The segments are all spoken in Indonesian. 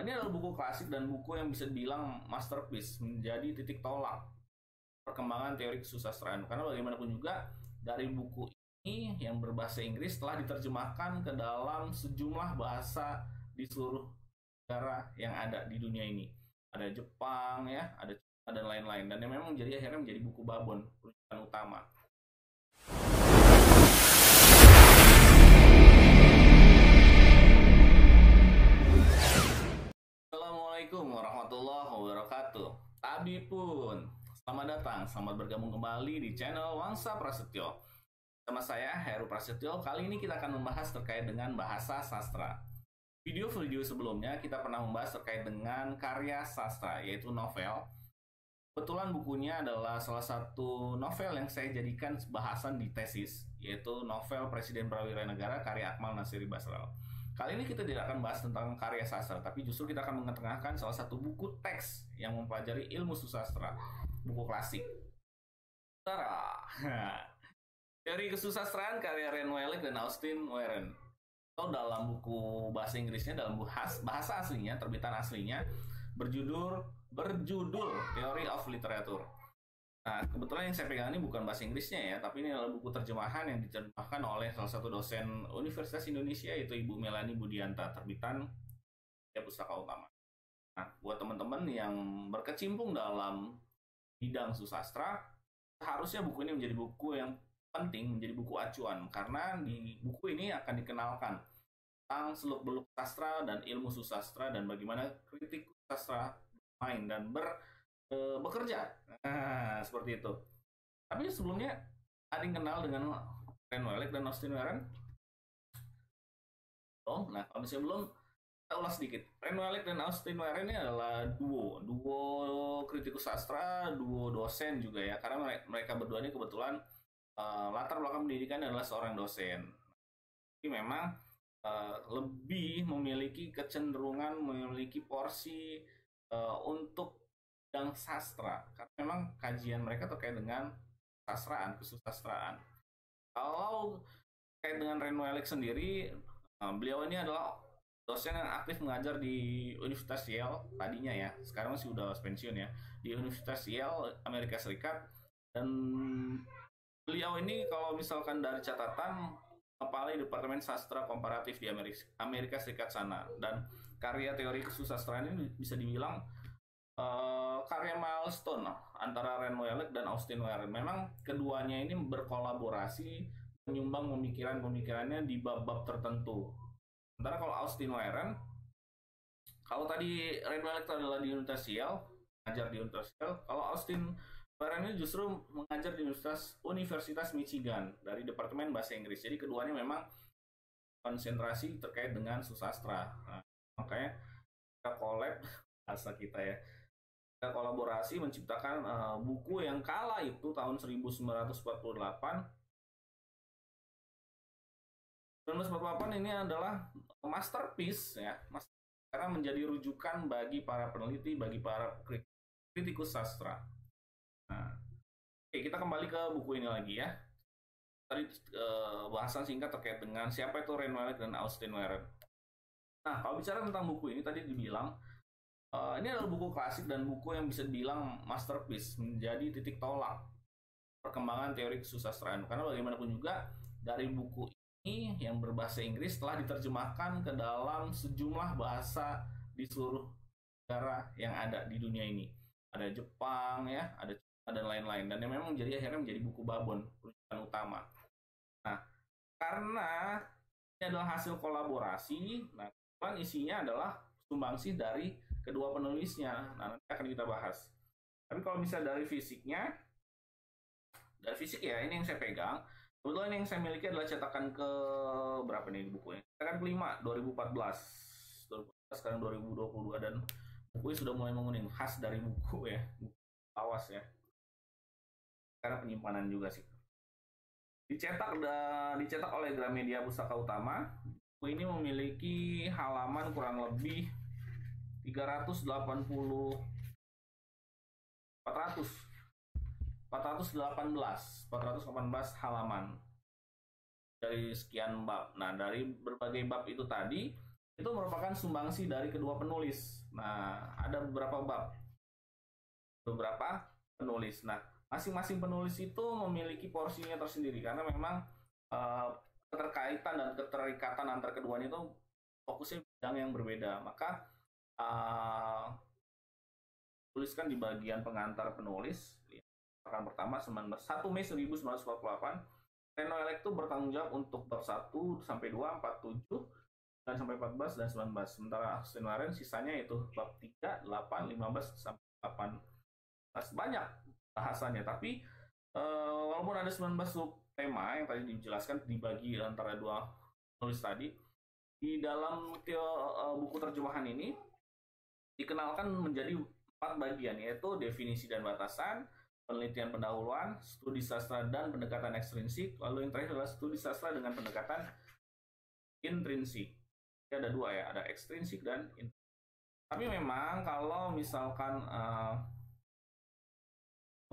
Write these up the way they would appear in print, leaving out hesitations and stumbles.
Ini adalah buku klasik dan buku yang bisa dibilang masterpiece, menjadi titik tolak perkembangan teori kesusastraan. Karena bagaimanapun juga dari buku ini yang berbahasa Inggris telah diterjemahkan ke dalam sejumlah bahasa di seluruh negara yang ada di dunia ini. Ada Jepang ya, ada China dan lain-lain. Dan yang memang jadi akhirnya menjadi buku babon rujukan utama. Assalamualaikum warahmatullahi wabarakatuh. Tabi pun, selamat datang, selamat bergabung kembali di channel Wangsa Prasetyo. Sama saya Heru Prasetyo. Kali ini kita akan membahas terkait dengan bahasa sastra. Video-video sebelumnya kita pernah membahas terkait dengan karya sastra, yaitu novel. Kebetulan bukunya adalah salah satu novel yang saya jadikan bahasan di tesis, yaitu novel Presiden Prawira Negara karya Akmal Natsiri Basral. Kali ini kita tidak akan bahas tentang karya sastra, tapi justru kita akan mengetengahkan salah satu buku teks yang mempelajari ilmu susastra, buku klasik. Teori kesusastraan karya Ren Welek dan Austin Warren. Atau dalam buku bahasa Inggrisnya, dalam bahasa aslinya, terbitan aslinya, berjudul Theory of Literature. Nah, kebetulan yang saya pegang ini bukan bahasa Inggrisnya ya, tapi ini adalah buku terjemahan yang diterjemahkan oleh salah satu dosen Universitas Indonesia, yaitu Ibu Melani Budianta, terbitan ya Pustaka Utama. Nah, buat teman-teman yang berkecimpung dalam bidang susastra, seharusnya buku ini menjadi buku yang penting, menjadi buku acuan, karena di buku ini akan dikenalkan tentang seluk-beluk sastra dan ilmu susastra dan bagaimana kritik sastra bermain dan bekerja. Nah, seperti itu. Tapi sebelumnya ada yang kenal dengan Ren Welek dan Austin Warren? Oh, nah kalau misalnya belum, kita ulas sedikit. Ren Welek dan Austin Warren ini adalah duo kritikus sastra, duo dosen juga ya, karena mereka berdua ini kebetulan latar belakang pendidikannya adalah seorang dosen. Jadi memang lebih memiliki kecenderungan, memiliki porsi untuk bidang sastra, karena memang kajian mereka terkait dengan kesusastraan. Kalau terkait dengan Ren Welek sendiri, beliau ini adalah dosen yang aktif mengajar di Universitas Yale tadinya ya, sekarang masih udah pensiun ya, di Universitas Yale Amerika Serikat. Dan beliau ini kalau misalkan dari catatan, kepala Departemen Sastra Komparatif di Amerika Serikat sana, dan karya teori kesusastraan ini bisa dibilang karya milestone antara Ren Welek dan Austin Warren. Memang keduanya ini berkolaborasi, menyumbang pemikirannya di bab-bab tertentu. Sementara kalau Austin Warren, kalau tadi Ren Welek adalah di Universitas Yale, mengajar di Universitas Yale, kalau Austin Warren ini justru mengajar di Universitas Michigan dari Departemen Bahasa Inggris. Jadi keduanya memang konsentrasi terkait dengan susastra. Nah, makanya kita collab, bahasa kita ya, kolaborasi menciptakan buku yang kala itu tahun 1948 ini adalah masterpiece ya, karena menjadi rujukan bagi para peneliti, bagi para kritikus sastra. Nah, oke, kita kembali ke buku ini lagi ya. Tadi bahasan singkat terkait dengan siapa itu Ren Welek dan Austin Warren. Nah, kalau bicara tentang buku ini, tadi dibilang ini adalah buku klasik dan buku yang bisa dibilang masterpiece, menjadi titik tolak perkembangan teori kesusastraan. Karena bagaimanapun juga dari buku ini yang berbahasa Inggris telah diterjemahkan ke dalam sejumlah bahasa di seluruh negara yang ada di dunia ini. Ada Jepang ya, ada China dan lain-lain. Dan yang memang jadi akhirnya menjadi buku babon rujukan utama. Nah, karena ini adalah hasil kolaborasi, nah isinya adalah sumbangsih dari kedua penulisnya. Nah, nanti akan kita bahas. Tapi kalau misalnya dari fisik ya, ini yang saya pegang. Kebetulan yang saya miliki adalah cetakan ke berapa nih bukunya? Cetakan kelima, 2014. Sekarang 2022 dan bukunya sudah mulai menguning. Khas dari buku ya, buku awas ya. Karena penyimpanan juga sih. Dicetak oleh Gramedia Pustaka Utama. Buku ini memiliki halaman kurang lebih 418 halaman dari sekian bab. Nah, dari berbagai bab itu tadi itu merupakan sumbangsi dari kedua penulis. Nah, ada beberapa penulis. Nah, masing-masing penulis itu memiliki porsinya tersendiri karena memang uh, keterkaitan dan keterikatan antar keduanya itu fokusnya bidang yang berbeda. Maka uh, tuliskan di bagian pengantar penulis. Akan pertama 1 Mei 1948, Reno Elek itu bertanggung jawab untuk bab 1 sampai 2, 4, 7, dan sampai 14 dan 19. Sementara Austin Warren sisanya itu bab 3, 8, 15 sampai 18. Banyak bahasannya, tapi walaupun ada 19 tema yang tadi dijelaskan dibagi antara dua penulis tadi, di dalam buku terjemahan ini dikenalkan menjadi 4 bagian, yaitu definisi dan batasan, penelitian pendahuluan, studi sastra dan pendekatan ekstrinsik, lalu yang terakhir adalah studi sastra dengan pendekatan intrinsik. Jadi ada 2 ya, ada ekstrinsik dan intrinsik. Tapi memang kalau misalkan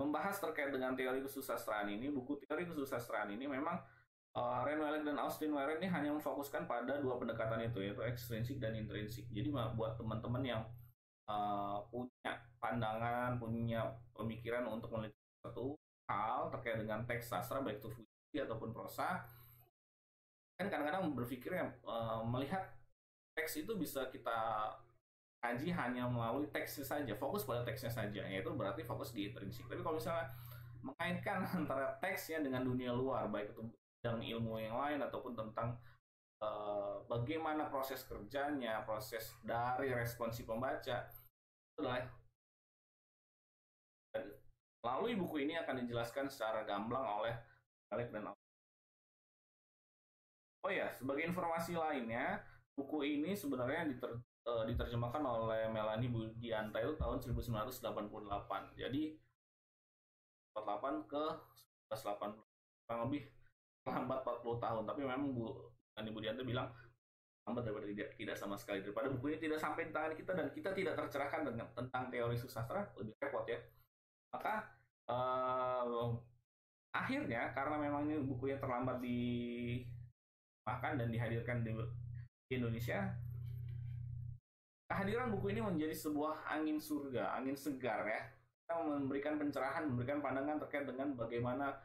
membahas terkait dengan teori kesusastraan ini, buku teori kesusastraan ini memang Reno Elek dan Austin Warren ini hanya memfokuskan pada 2 pendekatan itu, yaitu ekstrinsik dan intrinsik. Jadi buat teman-teman yang punya pandangan, punya pemikiran untuk meneliti satu hal terkait dengan teks sastra, baik itu puisi ataupun prosa, kan kadang-kadang berpikirnya melihat teks itu bisa kita kaji hanya melalui teksnya saja, fokus pada teksnya saja, yaitu berarti fokus di intrinsik. Tapi kalau misalnya mengaitkan antara teksnya dengan dunia luar, baik itu bidang ilmu yang lain ataupun tentang bagaimana proses kerjanya, proses dari responsi pembaca, melalui buku ini akan dijelaskan secara gamblang oleh Elek dan Austin. Oh ya, sebagai informasi lainnya, buku ini sebenarnya diterjemahkan oleh Melanie Budianta itu tahun 1988. Jadi 48 ke 1980, kurang lebih lambat 40 tahun. Tapi memang Melanie Budianta bilang lambat daripada tidak sama sekali. Daripada buku ini tidak sampai di tangan kita dan kita tidak tercerahkan tentang teori susastra, lebih repot ya. Maka akhirnya karena memang ini bukunya terlambat dimakan dan dihadirkan di Indonesia, kehadiran buku ini menjadi sebuah angin surga, angin segar ya. Kita memberikan pencerahan, memberikan pandangan terkait dengan bagaimana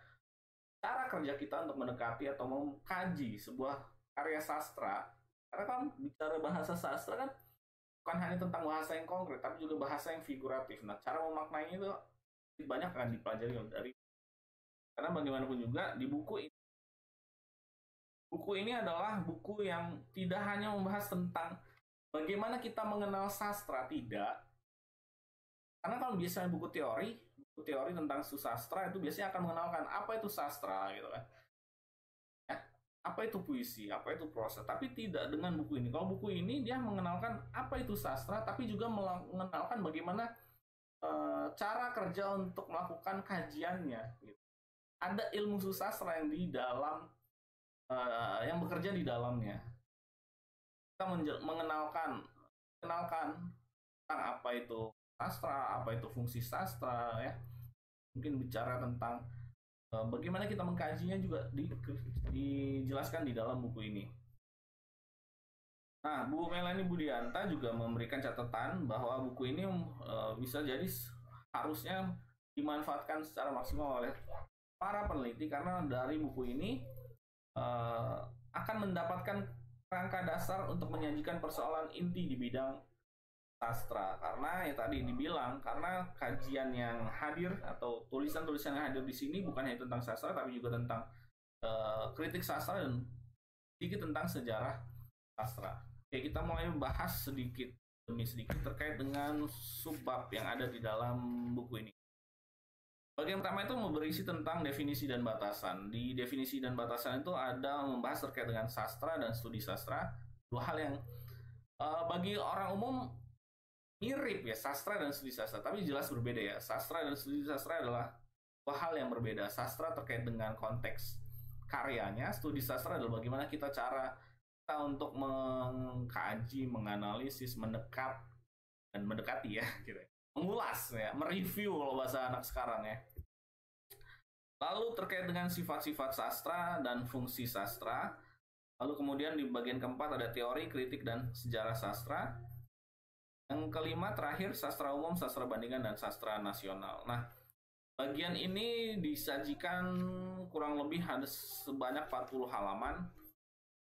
cara kerja kita untuk mendekati atau mengkaji sebuah karya sastra. Karena kan bicara bahasa sastra kan bukan hanya tentang bahasa yang konkret, tapi juga bahasa yang figuratif. Nah, cara memaknainya itu banyak akan dipelajari dari, karena bagaimanapun juga di buku ini adalah buku yang tidak hanya membahas tentang bagaimana kita mengenal sastra, tidak. Karena kalau biasanya buku teori tentang susastra itu biasanya akan mengenalkan apa itu sastra gitu kan. Apa itu puisi, apa itu prosa, tapi tidak dengan buku ini. Kalau buku ini dia mengenalkan apa itu sastra, tapi juga mengenalkan bagaimana cara kerja untuk melakukan kajiannya. Gitu. Ada ilmu susastra yang di dalam, yang bekerja di dalamnya. Kita mengenalkan tentang apa itu sastra, apa itu fungsi sastra, ya. Mungkin bicara tentang bagaimana kita mengkajinya juga dijelaskan di dalam buku ini. Nah, Bu Melanie Budianta juga memberikan catatan bahwa buku ini bisa jadi harusnya dimanfaatkan secara maksimal oleh para peneliti, karena dari buku ini akan mendapatkan kerangka dasar untuk menyajikan persoalan inti di bidang sastra. Karena ya tadi dibilang, karena kajian yang hadir atau tulisan-tulisan yang hadir di sini bukan hanya tentang sastra, tapi juga tentang kritik sastra dan sedikit tentang sejarah sastra. Oke, kita mulai membahas sedikit demi sedikit terkait dengan subbab yang ada di dalam buku ini. Bagian pertama itu berisi tentang definisi dan batasan. Di definisi dan batasan itu ada membahas terkait dengan sastra dan studi sastra, dua hal yang bagi orang umum mirip ya, sastra dan studi sastra, tapi jelas berbeda ya. Sastra dan studi sastra adalah dua hal yang berbeda. Sastra terkait dengan konteks karyanya, studi sastra adalah bagaimana kita untuk mengkaji, menganalisis, mendekati ya, gitu. Mengulas ya, mereview kalau bahasa anak sekarang ya. Lalu terkait dengan sifat-sifat sastra dan fungsi sastra, Lalu kemudian di bagian keempat ada teori, kritik, dan sejarah sastra. Yang kelima terakhir sastra umum, sastra bandingan, dan sastra nasional. Nah, bagian ini disajikan kurang lebih ada sebanyak 40 halaman.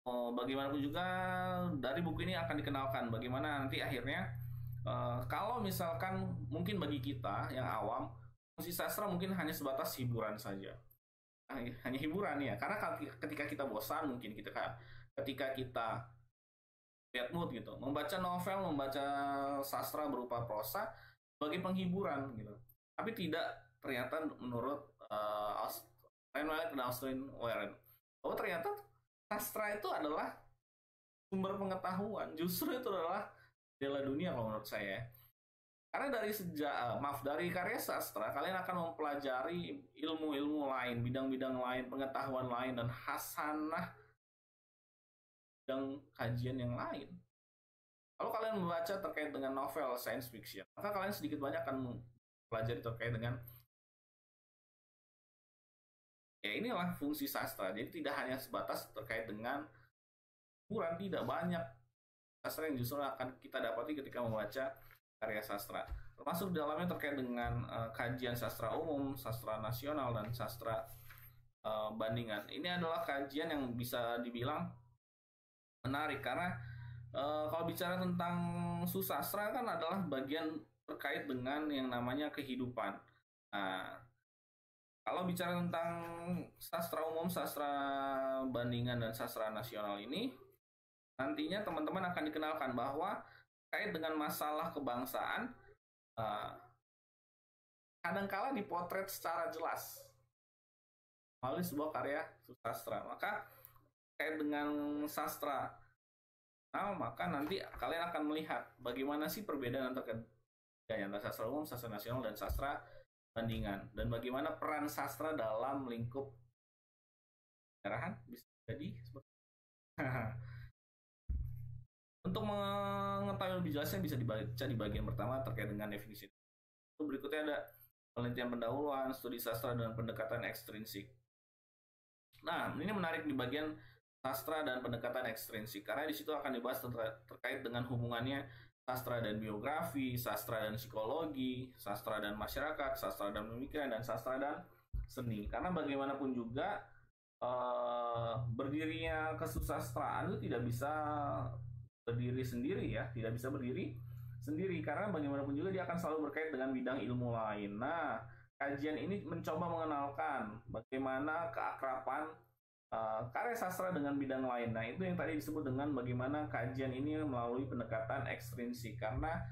Bagaimanapun juga dari buku ini akan dikenalkan bagaimana nanti akhirnya kalau misalkan mungkin bagi kita yang awam, fungsi sastra mungkin hanya sebatas hiburan saja. Hanya hiburan ya, karena ketika kita bosan mungkin ketika kita bad mood gitu, membaca novel, membaca sastra berupa prosa sebagai penghiburan gitu. Tapi tidak ternyata menurut Reinhold dan Austin Warren, bahwa ternyata sastra itu adalah sumber pengetahuan, justru itu adalah jendela dunia kalau menurut saya. Karena dari karya sastra kalian akan mempelajari ilmu-ilmu lain, bidang-bidang lain, pengetahuan lain, dan hasanah dan kajian yang lain. Kalau kalian membaca terkait dengan novel science fiction, maka kalian sedikit banyak akan mempelajari terkait dengan inilah fungsi sastra. Jadi tidak hanya sebatas terkait dengan hiburan, tidak banyak sastra yang justru akan kita dapati ketika membaca karya sastra. Termasuk dalamnya terkait dengan kajian sastra umum, sastra nasional, dan sastra bandingan. Ini adalah kajian yang bisa dibilang menarik karena kalau bicara tentang susastra kan adalah bagian terkait dengan yang namanya kehidupan. Nah, kalau bicara tentang sastra umum, sastra bandingan, dan sastra nasional ini, nantinya teman-teman akan dikenalkan bahwa terkait dengan masalah kebangsaan, kadangkala dipotret secara jelas melalui sebuah karya susastra. Maka terkait dengan sastra, maka nanti kalian akan melihat bagaimana sih perbedaan antara sastra umum, sastra nasional, dan sastra bandingan, dan bagaimana peran sastra dalam lingkup sejarahan bisa jadi seperti Untuk mengetahui lebih jelasnya bisa dibaca di bagian pertama terkait dengan definisi. Berikutnya ada penelitian pendahuluan, studi sastra, dan pendekatan ekstrinsik. Nah, ini menarik di bagian sastra dan pendekatan ekstrinsik karena di situ akan dibahas terkait dengan hubungannya sastra dan biografi, sastra dan psikologi, sastra dan masyarakat, sastra dan pemikiran, dan sastra dan seni. Karena bagaimanapun juga berdirinya kesusastraan itu tidak bisa berdiri sendiri ya, tidak bisa berdiri sendiri karena bagaimanapun juga dia akan selalu berkait dengan bidang ilmu lain. Nah, kajian ini mencoba mengenalkan bagaimana keakraban karya sastra dengan bidang lain. Nah, itu yang tadi disebut dengan bagaimana kajian ini melalui pendekatan ekstrinsik karena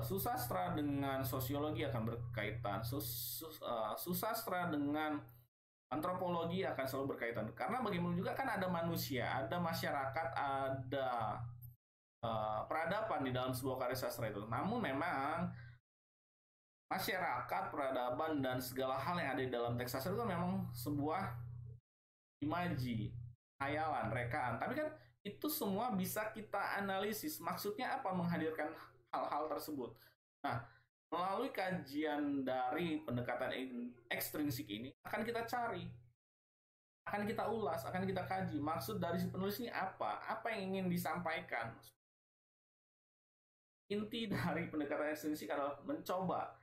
susastra dengan sosiologi akan berkaitan, susastra dengan antropologi akan selalu berkaitan karena bagaimana juga kan ada manusia, ada masyarakat, ada peradaban di dalam sebuah karya sastra itu. Namun memang masyarakat, peradaban, dan segala hal yang ada di dalam teks sastra itu memang sebuah imaji, hayalan, rekaan. Tapi kan itu semua bisa kita analisis. Maksudnya apa menghadirkan hal-hal tersebut? Nah, melalui kajian dari pendekatan ekstrinsik ini akan kita cari, akan kita ulas, akan kita kaji. Maksud dari si penulis ini apa? Apa yang ingin disampaikan? Inti dari pendekatan ekstrinsik adalah mencoba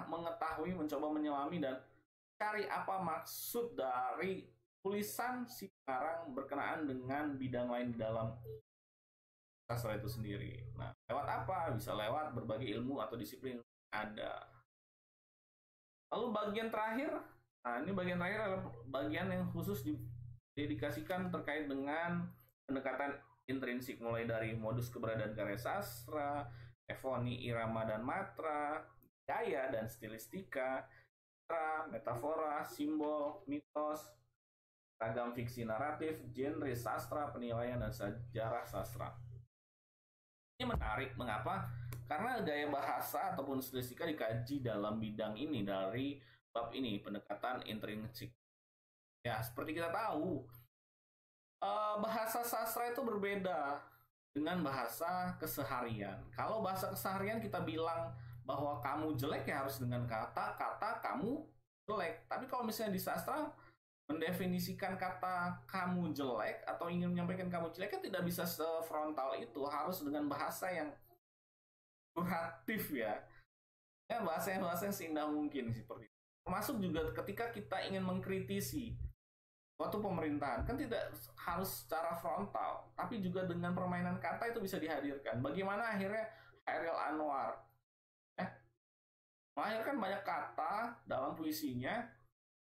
mengetahui, mencoba menyelami, dan cari apa maksud dari tulisan si pengarang berkenaan dengan bidang lain di dalam sastra itu sendiri. Nah, lewat apa? Bisa lewat berbagai ilmu atau disiplin yang ada. Lalu bagian terakhir, nah ini bagian terakhir adalah bagian yang khusus didedikasikan terkait dengan pendekatan intrinsik, mulai dari modus keberadaan karya sastra, efoni, irama, dan matra, gaya dan stilistika, metafora, simbol, mitos, ragam fiksi naratif, genre sastra, penilaian, dan sejarah sastra. Ini menarik, mengapa? Karena gaya bahasa ataupun stilistika dikaji dalam bidang ini dari bab ini, pendekatan intrinsik. Ya, seperti kita tahu, bahasa sastra itu berbeda dengan bahasa keseharian. Kalau bahasa keseharian kita bilang bahwa kamu jelek ya harus dengan kata-kata kamu jelek. Tapi kalau misalnya di sastra mendefinisikan kata kamu jelek atau ingin menyampaikan kamu jelek kan tidak bisa sefrontal itu, harus dengan bahasa yang kuratif ya. Ya bahasa yang seindah mungkin seperti itu. Termasuk juga ketika kita ingin mengkritisi suatu pemerintahan kan tidak harus secara frontal, tapi juga dengan permainan kata itu bisa dihadirkan. Bagaimana akhirnya Hairil Anwar melahirkan banyak kata dalam puisinya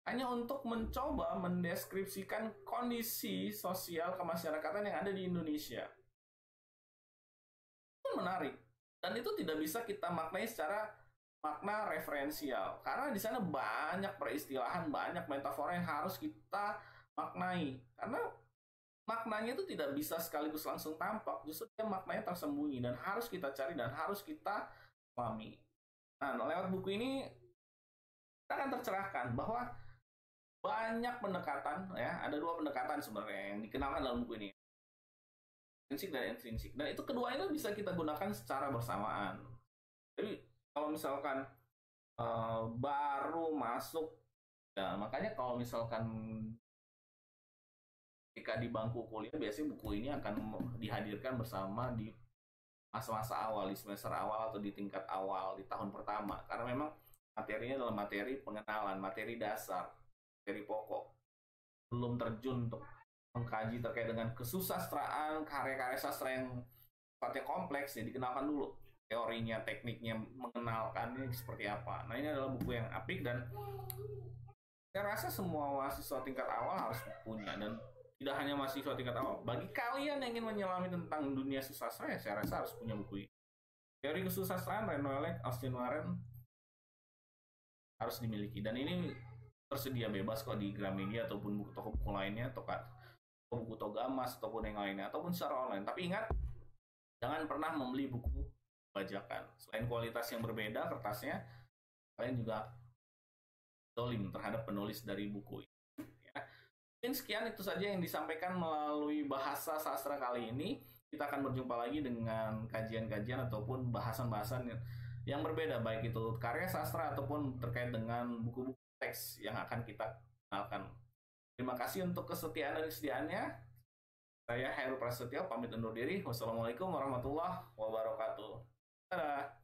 hanya untuk mencoba mendeskripsikan kondisi sosial kemasyarakatan yang ada di Indonesia. Itu menarik. Dan itu tidak bisa kita maknai secara makna referensial. Karena di sana banyak peristilahan, banyak metafora yang harus kita maknai. Karena maknanya itu tidak bisa sekaligus langsung tampak. Justru dia maknanya tersembunyi dan harus kita cari dan harus kita pahami. Nah, lewat buku ini kita akan tercerahkan bahwa banyak pendekatan, ya ada 2 pendekatan sebenarnya yang dikenalkan dalam buku ini, intrinsik dan intrinsik, dan itu keduanya bisa kita gunakan secara bersamaan. Jadi kalau misalkan baru masuk, ya makanya kalau misalkan ketika di bangku kuliah biasanya buku ini akan dihadirkan bersama di masa-masa awal, di semester awal atau di tingkat awal di tahun pertama, karena memang materinya adalah materi pengenalan, materi dasar, materi pokok, belum terjun untuk mengkaji terkait dengan kesusastraan, karya-karya sastra yang sifatnya kompleks, ya dikenalkan dulu teorinya, tekniknya, mengenalkannya seperti apa. Nah, ini adalah buku yang apik dan saya rasa semua mahasiswa tingkat awal harus punya, dan tidak hanya mahasiswa tingkat awal. Bagi kalian yang ingin menyelami tentang dunia susastra, ya saya rasa harus punya buku ini. Teori kesusastraan Reno Elek, Austin Warren harus dimiliki, dan ini tersedia bebas kok di Gramedia ataupun toko buku lainnya, atau buku Togamas ataupun yang lainnya, ataupun secara online. Tapi ingat, jangan pernah membeli buku bajakan. Selain kualitas yang berbeda kertasnya, kalian juga dolim terhadap penulis dari buku ini. Ya. Mungkin sekian itu saja yang disampaikan melalui bahasa sastra kali ini. Kita akan berjumpa lagi dengan kajian-kajian ataupun bahasan-bahasan yang berbeda, baik itu karya sastra ataupun terkait dengan buku-buku teks yang akan kita kenalkan. Terima kasih untuk kesetiaan dan kesediaannya. Saya Hairul Prasetyo pamit undur diri. Wassalamualaikum warahmatullahi wabarakatuh. Dadah.